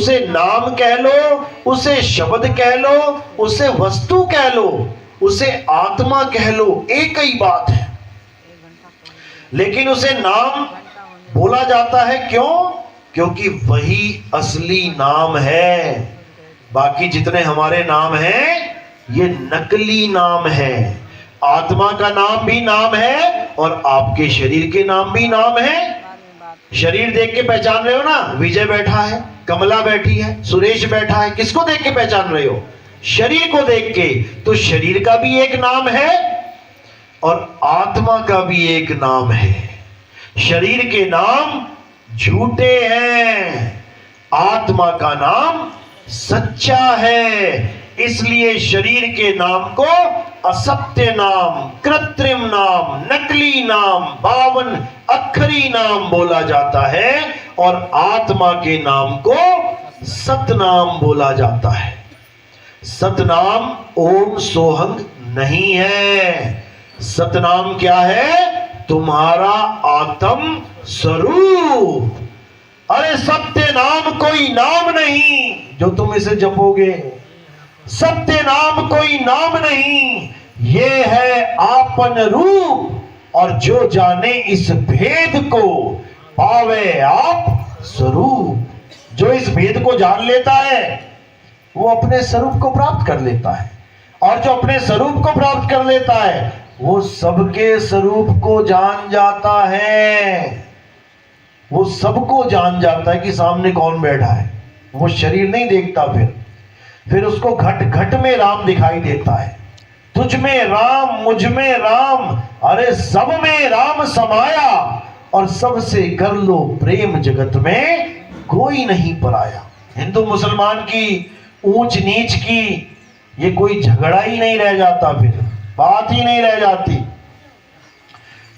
उसे नाम कह लो, उसे शब्द कह लो, उसे वस्तु कह लो, उसे आत्मा कह लो, एक ही बात है। लेकिन उसे नाम बोला जाता है, क्यों? क्योंकि वही असली नाम है। बाकी जितने हमारे नाम हैं ये नकली नाम है। आत्मा का नाम भी नाम है और आपके शरीर के नाम भी नाम है। शरीर देख के पहचान रहे हो ना? विजय बैठा है, कमला बैठी है, सुरेश बैठा है, किसको देख के पहचान रहे हो? शरीर को देख के। तो शरीर का भी एक नाम है और आत्मा का भी एक नाम है। शरीर के नाम झूठे हैं, आत्मा का नाम सच्चा है। इसलिए शरीर के नाम को असत्य नाम, कृत्रिम नाम, नकली नाम, 52 अक्षरी नाम बोला जाता है और आत्मा के नाम को सतनाम बोला जाता है। सतनाम ओम सोहंग नहीं है। सतनाम क्या है? तुम्हारा आत्म स्वरूप। अरे सत्य नाम कोई नाम नहीं जो तुम इसे जपोगे। सत्य नाम कोई नाम नहीं, ये है आपन रूप। और जो जाने इस भेद को पावे आप स्वरूप। जो इस भेद को जान लेता है वो अपने स्वरूप को प्राप्त कर लेता है, और जो अपने स्वरूप को प्राप्त कर लेता है वो सबके स्वरूप को जान जाता है। वो सबको जान जाता है कि सामने कौन बैठा है। वो शरीर नहीं देखता, फिर उसको घट घट में राम दिखाई देता है। तुझ में राम, मुझ में राम, अरे सब में राम समाया। और सबसे कर लो प्रेम, जगत में कोई नहीं पराया। हिंदू मुसलमान की, ऊंच नीच की ये कोई झगड़ा ही नहीं रह जाता, फिर बात ही नहीं रह जाती।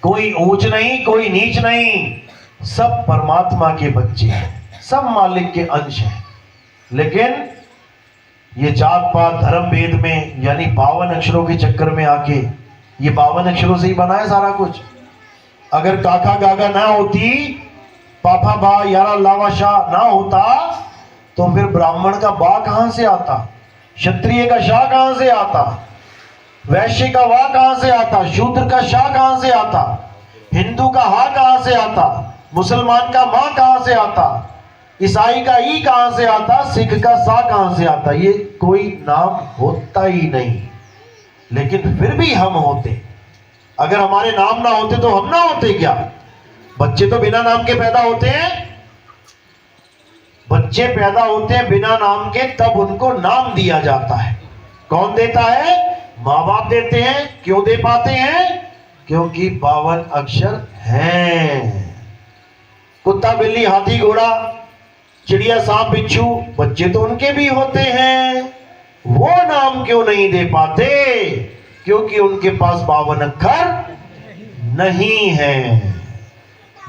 कोई ऊंच नहीं, कोई नीच नहीं, सब परमात्मा के बच्चे हैं, सब मालिक के अंश हैं। लेकिन ये जात पात धर्म भेद में, यानी 52 अक्षरों के चक्कर में आके, ये 52 अक्षरों से ही बना है सारा कुछ। अगर काका गागा ना होती, पापा बा यारा लावा शाह ना होता, तो फिर ब्राह्मण का बा कहां से आता? क्षत्रिय का शाह कहां से आता? वैश्य का वाह कहां से आता? शूद्र का शाह कहां से आता? हिंदू का हा कहां से आता? मुसलमान का मां कहां से आता? ईसाई का ई कहां से आता? सिख का सा कहां से आता? ये कोई नाम होता ही नहीं। लेकिन फिर भी हम होते। अगर हमारे नाम ना होते तो हम ना होते क्या? बच्चे तो बिना नाम के पैदा होते हैं। बच्चे पैदा होते हैं बिना नाम के, तब उनको नाम दिया जाता है। कौन देता है? माँ बाप देते हैं। क्यों दे पाते हैं? क्योंकि 52 अक्षर हैं। कुत्ता, बिल्ली, हाथी, घोड़ा, चिड़िया, सांप, बिच्छू, बच्चे तो उनके भी होते हैं। वो नाम क्यों नहीं दे पाते? क्योंकि उनके पास 52 अक्षर नहीं है।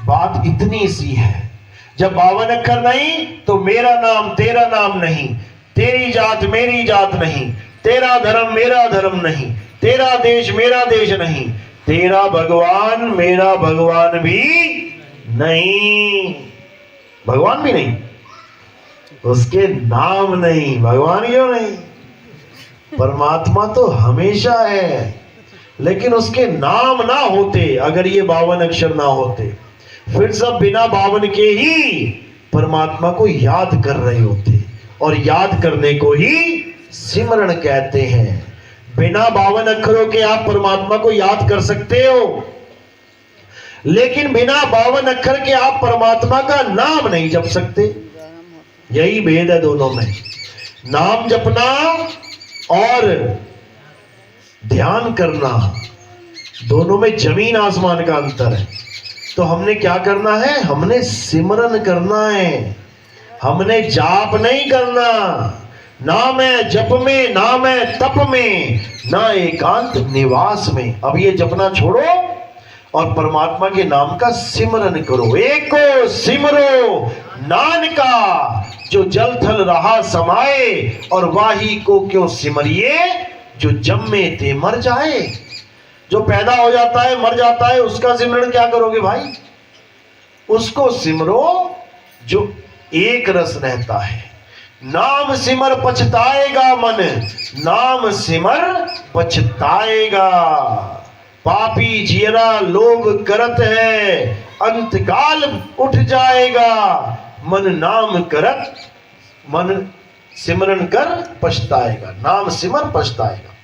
बात इतनी सी है। जब 52 अक्षर नहीं तो मेरा नाम तेरा नाम नहीं, तेरी जात मेरी जात नहीं, तेरा धर्म मेरा धर्म नहीं, तेरा देश मेरा देश नहीं, तेरा भगवान मेरा भगवान भी नहीं। भगवान भी नहीं, उसके नाम नहीं। भगवान क्यों नहीं? परमात्मा तो हमेशा है, लेकिन उसके नाम ना होते, अगर ये 52 अक्षर ना होते, फिर सब बिना 52 के ही परमात्मा को याद कर रहे होते। और याद करने को ही सिमरन कहते हैं। बिना 52 अक्षरों के आप परमात्मा को याद कर सकते हो, लेकिन बिना 52 अक्षर के आप परमात्मा का नाम नहीं जप सकते। यही भेद है दोनों में। नाम जपना और ध्यान करना, दोनों में जमीन आसमान का अंतर है। तो हमने क्या करना है? हमने सिमरन करना है, हमने जाप नहीं करना। ना मैं जप में, ना मैं तप में, ना एकांत निवास में। अब ये जपना छोड़ो और परमात्मा के नाम का सिमरन करो। एको सिमरो नानका, जो जल थल रहा समाए, और वाही को क्यों सिमरिए, जो जम्मे ते मर जाए। जो पैदा हो जाता है मर जाता है, उसका सिमरन क्या करोगे भाई? उसको सिमरो जो एक रस रहता है। नाम सिमर पछताएगा मन, नाम सिमर पछताएगा। पापी जियरा लोभ करत है, अंतकाल उठ जाएगा। मन नाम करत, मन सिमरन कर पछताएगा, नाम सिमर पछताएगा।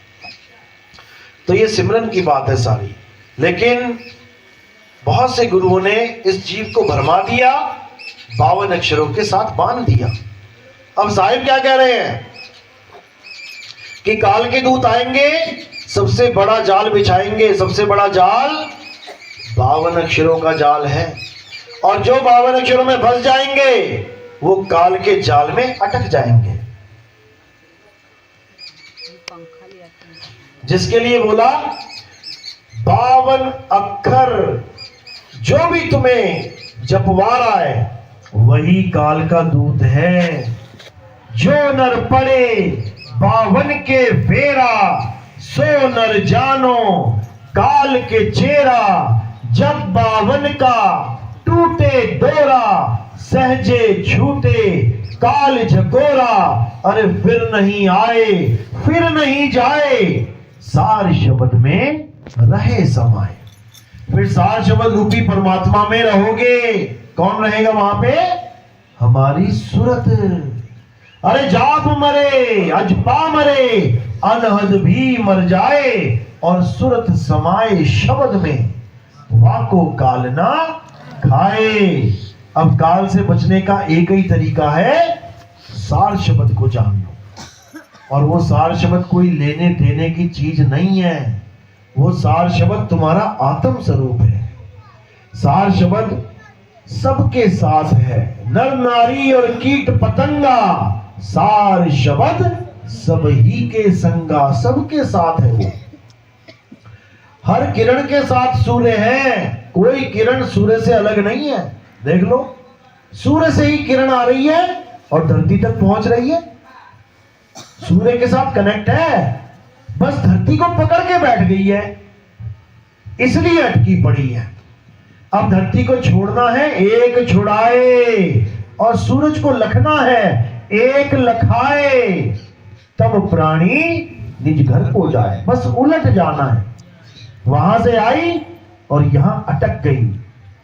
तो ये सिमरन की बात है सारी। लेकिन बहुत से गुरुओं ने इस जीव को भरमा दिया, 52 अक्षरों के साथ बांध दिया। अब साहिब क्या कह रहे हैं कि काल के दूत आएंगे, सबसे बड़ा जाल बिछाएंगे। सबसे बड़ा जाल 52 अक्षरों का जाल है, और जो 52 अक्षरों में फंस जाएंगे वो काल के जाल में अटक जाएंगे। जिसके लिए बोला 52 अक्षर जो भी तुम्हें जपवा रहा है वही काल का दूत है। जो नर पड़े 52 के फेरा, सो नर जानो काल के चेहरा। जब 52 का टूटे डोरा, सहजे छूटे काल झकोरा। अरे फिर नहीं आए फिर नहीं जाए, सार शब्द में रहे समाये। फिर सार शब्द रूपी परमात्मा में रहोगे। कौन रहेगा वहां पे? हमारी सूरत। अरे जाप मरे अजपा मरे, अनहद भी मर जाए, और सूरत समाये शब्द में, वाको काल ना खाए। अब काल से बचने का एक ही तरीका है, सार शब्द को जान लो। और वो सार शब्द कोई लेने देने की चीज नहीं है, वो सार शब्द तुम्हारा आत्म स्वरूप है। सार शब्द सबके साथ है, नर नारी और कीट पतंगा। सार शब्द सब ही के संगा, सबके साथ है वो। हर किरण के साथ सूर्य है, कोई किरण सूर्य से अलग नहीं है। देख लो, सूर्य से ही किरण आ रही है और धरती तक पहुंच रही है। सूर्य के साथ कनेक्ट है, बस धरती को पकड़ के बैठ गई है, इसलिए अटकी पड़ी है। अब धरती को छोड़ना है, एक छुड़ाए, और सूरज को लखना है, एक लखाए। तब प्राणी निज घर को जाए, बस उलट जाना है। वहां से आई और यहां अटक गई,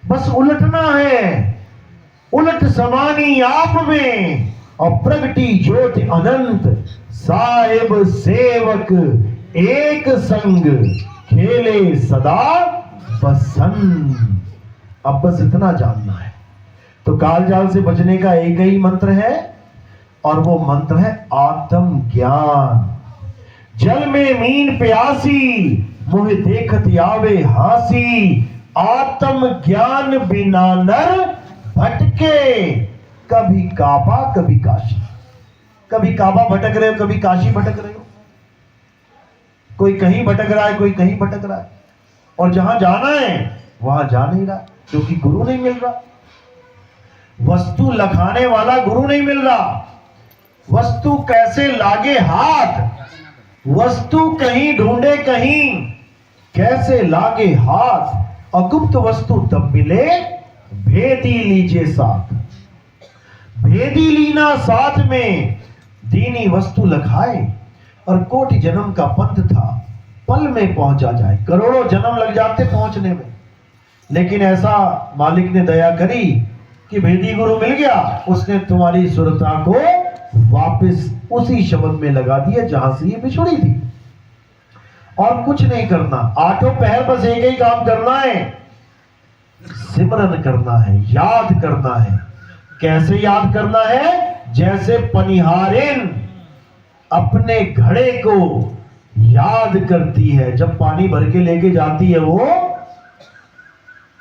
बस उलटना है। उलट समानी आप में, और प्रगटी ज्योति अनंत। साहिब सेवक एक संग, खेले सदा बसंत। अब बस इतना जानना है। तो काल जाल से बचने का एक ही मंत्र है, और वो मंत्र है आत्म ज्ञान। जल में मीन प्यासी, मुह देखत आवे हासी। आत्म ज्ञान बिना नर भटके, कभी काबा कभी काशी। कभी काबा भटक रहे हो, कभी काशी भटक रहे हो। कोई कहीं भटक रहा है, कोई कहीं भटक रहा है, और जहां जाना है वहां जा नहीं रहा, क्योंकि गुरु नहीं मिल रहा। वस्तु लखाने वाला गुरु नहीं मिल रहा। वस्तु कैसे लागे हाथ, वस्तु कहीं ढूंढे कहीं, कैसे लागे हाथ। अगुप्त वस्तु तब मिले, भेदी लीजिए साथ। भेदी लीना साथ में, दीनी वस्तु लखाए। और कोटि जन्म का पंथ था, पल में पहुंचा जाए। करोड़ों जन्म लग जाते पहुंचने में, लेकिन ऐसा मालिक ने दया करी कि भेदी गुरु मिल गया। उसने तुम्हारी सुरता को वापस उसी शब्द में लगा दिया जहां से ये बिछुड़ी थी। और कुछ नहीं करना, आठों पहर बस एक ही काम करना है, सिमरन करना है, याद करना है। कैसे याद करना है? जैसे पनिहारिन अपने घड़े को याद करती है। जब पानी भर के लेके जाती है वो,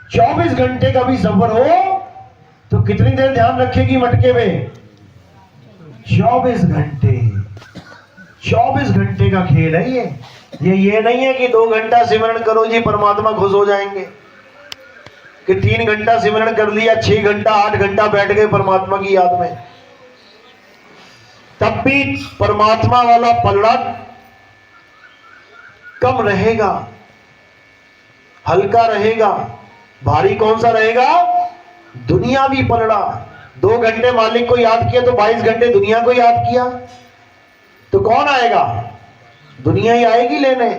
24 घंटे का भी सफर हो तो कितनी देर ध्यान रखेगी मटके में? 24 घंटे। 24 घंटे का खेल है ये नहीं है कि 2 घंटा सिमरन करो जी परमात्मा खुश हो जाएंगे, कि 3 घंटा सिमरन कर लिया, 6 घंटा 8 घंटा बैठ गए परमात्मा की याद में, तब भी परमात्मा वाला पलड़ा कम रहेगा, हल्का रहेगा। भारी कौन सा रहेगा? दुनियावी पलड़ा। 2 घंटे मालिक को याद किया तो 22 घंटे दुनिया को याद किया, तो कौन आएगा? दुनिया ही आएगी लेने,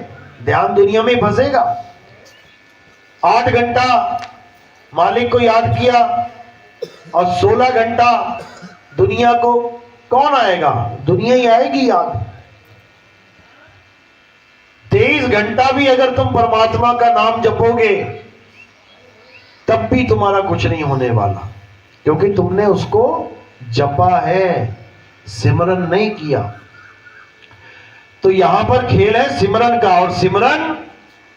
ध्यान दुनिया में फंसेगा। 8 घंटा मालिक को याद किया और 16 घंटा दुनिया को, कौन आएगा? दुनिया ही आएगी याद। 23 घंटा भी अगर तुम परमात्मा का नाम जपोगे तब भी तुम्हारा कुछ नहीं होने वाला, क्योंकि तुमने उसको जपा है, सिमरन नहीं किया। तो यहां पर खेल है सिमरन का, और सिमरन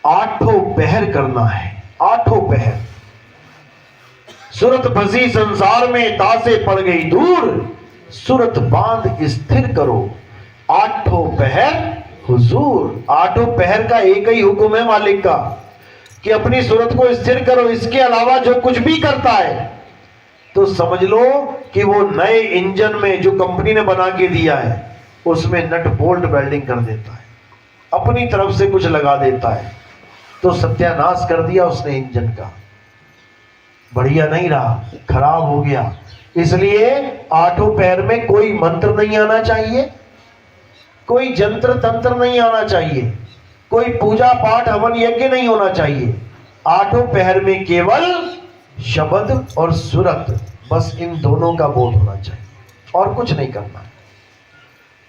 8 पहर करना है, 8 पहर। सुरत फंसी संसार में, तासे पड़ गई दूर, सुरत बांध स्थिर करो, 8 पहर हुजूर। 8 पहर का एक ही हुक्म है मालिक का कि अपनी सूरत को स्थिर करो। इसके अलावा जो कुछ भी करता है तो समझ लो कि वो नए इंजन में जो कंपनी ने बना के दिया है उसमें नट बोल्ट वेल्डिंग कर देता है, अपनी तरफ से कुछ लगा देता है, तो सत्यानाश कर दिया उसने इंजन का, बढ़िया नहीं रहा, खराब हो गया। इसलिए 8 पैर में कोई मंत्र नहीं आना चाहिए, कोई जंत्र तंत्र नहीं आना चाहिए, कोई पूजा पाठ हवन यज्ञ नहीं होना चाहिए। 8 पहर में केवल शब्द और सुरत, बस इन दोनों का बोध होना चाहिए और कुछ नहीं करना है।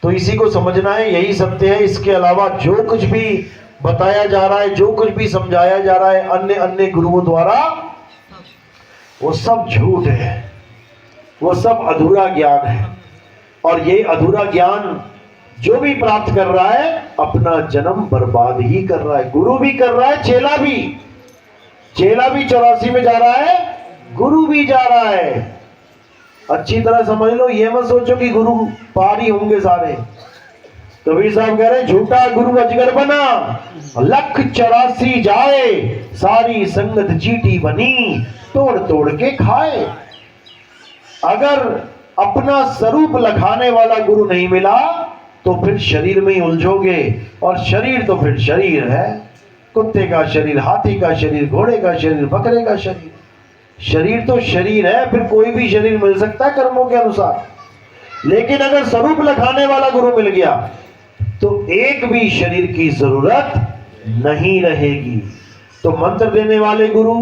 तो इसी को समझना है, यही सत्य है। इसके अलावा जो कुछ भी बताया जा रहा है, जो कुछ भी समझाया जा रहा है अन्य अन्य गुरुओं द्वारा, वो सब झूठ है, वो सब अधूरा ज्ञान है। और ये अधूरा ज्ञान जो भी प्राप्त कर रहा है अपना जन्म बर्बाद ही कर रहा है। गुरु भी कर रहा है, चेला भी 84 में जा रहा है, गुरु भी जा रहा है। अच्छी तरह समझ लो, ये मत सोचो कि गुरु पार ही होंगे सारे। कबीर साहब कह रहे हैं झूठा गुरु अजगर बना, 184 जाए, सारी संगत चीटी बनी, तोड़ तोड़ के खाए। अगर अपना स्वरूप लखाने वाला गुरु नहीं मिला तो फिर शरीर में ही उलझोगे, और शरीर तो फिर शरीर है, कुत्ते का शरीर, हाथी का शरीर, घोड़े का शरीर, बकरे का शरीर, शरीर तो शरीर है। फिर कोई भी शरीर मिल सकता है कर्मों के अनुसार, लेकिन अगर स्वरूप लखाने वाला गुरु मिल गया तो एक भी शरीर की जरूरत नहीं रहेगी। तो मंत्र देने वाले गुरु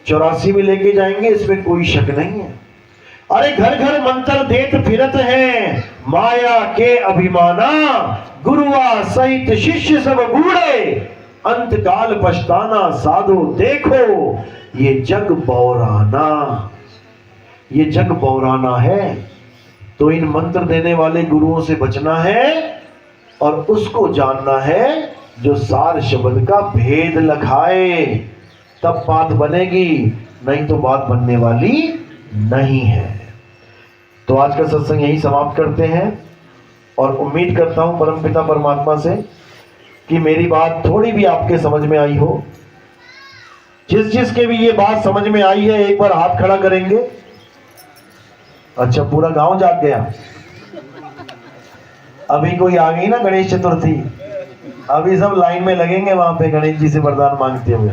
84 में लेके जाएंगे, इसमें कोई शक नहीं है। अरे घर घर मंत्र देत फिरत हैं, माया के अभिमाना, गुरुआ सहित शिष्य सब बूढ़े, अंत काल पछताना साधो देखो, ये जग बौराना, ये जग बौराना है। तो इन मंत्र देने वाले गुरुओं से बचना है और उसको जानना है जो सार शब्द का भेद लखाए, तब बात बनेगी, नहीं तो बात बनने वाली नहीं है। तो आज का सत्संग यही समाप्त करते हैं और उम्मीद करता हूं परमपिता परमात्मा से कि मेरी बात थोड़ी भी आपके समझ में आई हो। जिस जिसके भी ये बात समझ में आई है एक बार हाथ खड़ा करेंगे। अच्छा, पूरा गांव जाग गया। अभी कोई आ गई ना गणेश चतुर्थी, अभी सब लाइन में लगेंगे वहां पे गणेश जी से वरदान मांगते हुए,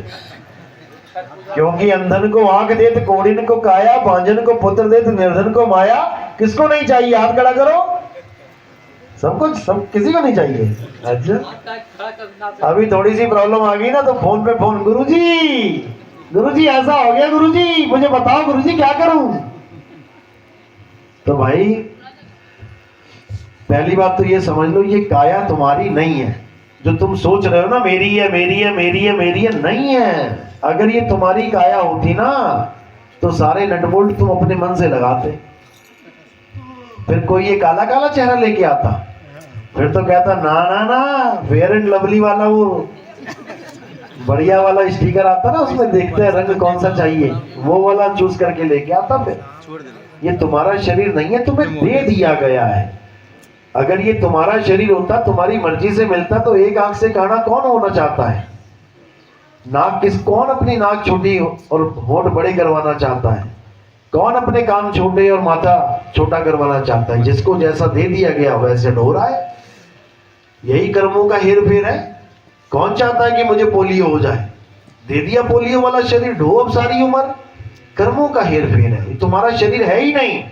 क्योंकि अंधन को आंख देत, कोढ़िन को काया, भांजन को पुत्र देत, निर्धन को माया। किसको नहीं चाहिए? हाथ खड़ा करो। सबको, सब किसी को नहीं चाहिए। अच्छा, अभी थोड़ी सी प्रॉब्लम आ गई ना तो फोन पे फोन, गुरुजी ऐसा हो गया, गुरुजी मुझे बताओ, गुरुजी क्या करूं। तो भाई पहली बात तो ये समझ लो, ये काया तुम्हारी नहीं है। जो तुम सोच रहे हो ना मेरी है, मेरी है, मेरी है, मेरी है, नहीं है। अगर ये तुम्हारी काया होती ना तो सारे नट बोल्ट तुम अपने मन से लगाते, फिर कोई ये काला काला चेहरा लेके आता, फिर तो कहता ना ना ना, फेयर एंड लवली वाला वो बढ़िया वाला स्टिकर आता ना, उसमें देखते हैं रंग कौन सा चाहिए, वो वाला चूज करके लेके आता। फिर ये तुम्हारा शरीर नहीं है, तुम्हें दे दिया गया है। अगर ये तुम्हारा शरीर होता, तुम्हारी मर्जी से मिलता, तो एक आंख से काना कौन होना चाहता है? नाक कौन अपनी नाक छोटी और होठ बड़े करवाना चाहता है? कौन अपने कान छोटे और माथा छोटा करवाना चाहता है? जिसको जैसा दे दिया गया वैसे ढो रहा है। यही कर्मों का हेर फेर है। कौन चाहता है कि मुझे पोलियो हो जाए? दे दिया पोलियो वाला शरीर, ढो अब सारी उम्र। कर्मों का हेर फेर है। ये तुम्हारा शरीर है ही नहीं।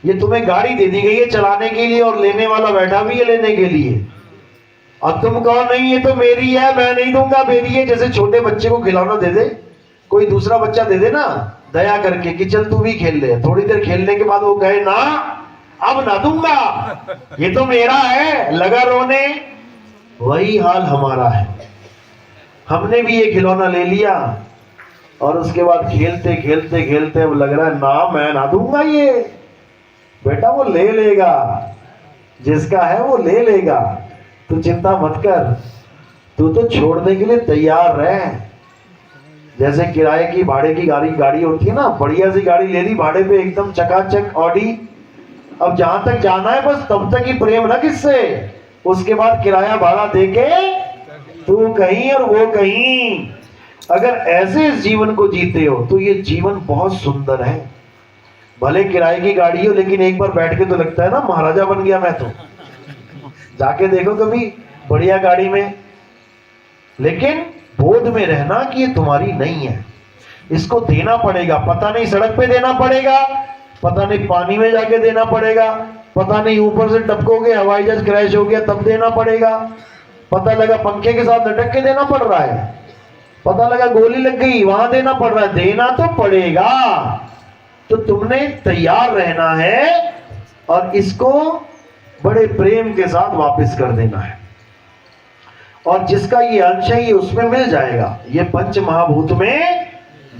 ये तुम्हें गाड़ी दे दी गई है चलाने के लिए और लेने वाला बैठा भी है लेने के लिए। अब तुम कहो नहीं ये तो मेरी है, मैं नहीं दूंगा, मेरी है। जैसे छोटे बच्चे को खिलौना दे दे कोई दूसरा बच्चा, दे दे ना दया करके कि चल तू भी खेल ले। थोड़ी देर खेलने के बाद वो कहे ना अब ना दूंगा, ये तो मेरा है, लगा रोने। वही हाल हमारा है। हमने भी ये खिलौना ले लिया और उसके बाद खेलते खेलते खेलते अब लग रहा है ना मैं ना दूंगा ये। बेटा वो ले लेगा, जिसका है वो ले लेगा, तू चिंता मत कर, तू तो छोड़ने के लिए तैयार रह। जैसे किराए की भाड़े की गाड़ी होती है ना, बढ़िया सी गाड़ी ले ली भाड़े पे एकदम चकाचक ऑडी। अब जहां तक जाना है बस तब तक ही प्रेम ना किससे, उसके बाद किराया भाड़ा देके तू कहीं और वो कहीं। अगर ऐसे इस जीवन को जीते हो तो ये जीवन बहुत सुंदर है। भले किराए की गाड़ी हो लेकिन एक बार बैठ के तो लगता है ना महाराजा बन गया मैं तो। जाके देखो कभी बढ़िया गाड़ी में, लेकिन बोध में रहना कि ये तुम्हारी नहीं है, इसको देना पड़ेगा। पता नहीं सड़क पे देना पड़ेगा, पता नहीं पानी में जाके देना पड़ेगा, पता नहीं ऊपर से टपकोगे हवाई जहाज क्रैश हो गया तब देना पड़ेगा, पता लगा पंखे के साथ लटक के देना पड़ रहा है, पता लगा गोली लग गई वहां देना पड़ रहा है। देना तो पड़ेगा, तो तुमने तैयार रहना है और इसको बड़े प्रेम के साथ वापस कर देना है। और जिसका ये अंश है ये उसमें मिल जाएगा, ये पंच महाभूत में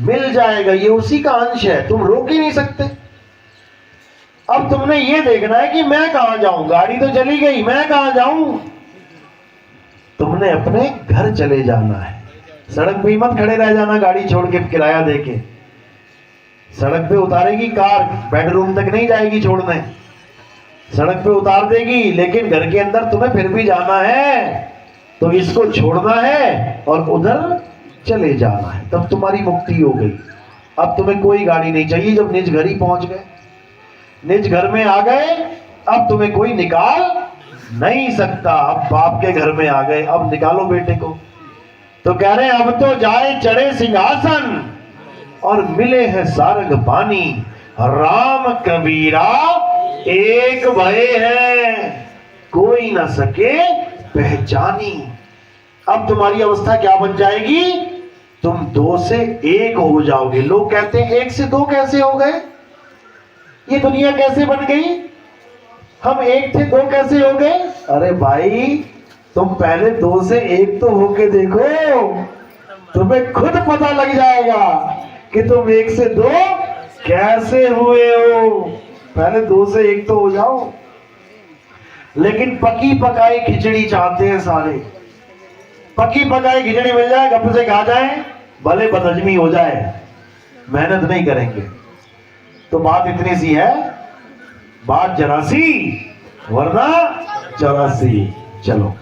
मिल जाएगा, ये उसी का अंश है, तुम रोक ही नहीं सकते। अब तुमने ये देखना है कि मैं कहां जाऊं, गाड़ी तो चली गई, मैं कहां जाऊं। तुमने अपने घर चले जाना है, सड़क पे ही मत खड़े रह जाना गाड़ी छोड़ के किराया देके। सड़क पे उतारेगी कार, बेडरूम तक नहीं जाएगी छोड़ने, सड़क पे उतार देगी, लेकिन घर के अंदर तुम्हें फिर भी जाना है, तो इसको छोड़ना है और उधर चले जाना है, तब तुम्हारी मुक्ति हो गई। अब तुम्हें कोई गाड़ी नहीं चाहिए, जब निज घर ही पहुंच गए, निज घर में आ गए, अब तुम्हें कोई निकाल नहीं सकता। अब बाप के घर में आ गए, अब निकालो बेटे को। तो कह रहे अब तो जाए चढ़े सिंहासन और मिले हैं सारंग पानी, राम कबीरा एक भय है, कोई ना सके पहचानी। अब तुम्हारी अवस्था क्या बन जाएगी, तुम 2 से 1 हो जाओगे। लोग कहते हैं 1 से 2 कैसे हो गए, ये दुनिया कैसे बन गई, हम 1 से 2 कैसे हो गए। अरे भाई तुम पहले 2 से 1 तो होके देखो, तुम्हें खुद पता लग जाएगा कि तुम 1 से 2 कैसे हुए हो। पहले 2 से 1 तो हो जाओ। लेकिन पकी पकाई खिचड़ी चाहते हैं सारे, पकी पकाई खिचड़ी मिल जाए गप से खा जाए, भले बदहजमी हो जाए, मेहनत नहीं करेंगे। तो बात इतनी सी है, बात जरा सी वरना चौरासी। चलो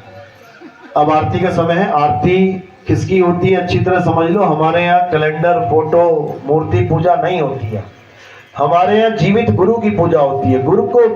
अब आरती का समय है। आरती किसकी होती है अच्छी तरह समझ लो। हमारे यहाँ कैलेंडर, फोटो, मूर्ति पूजा नहीं होती है, हमारे यहाँ जीवित गुरु की पूजा होती है। गुरु को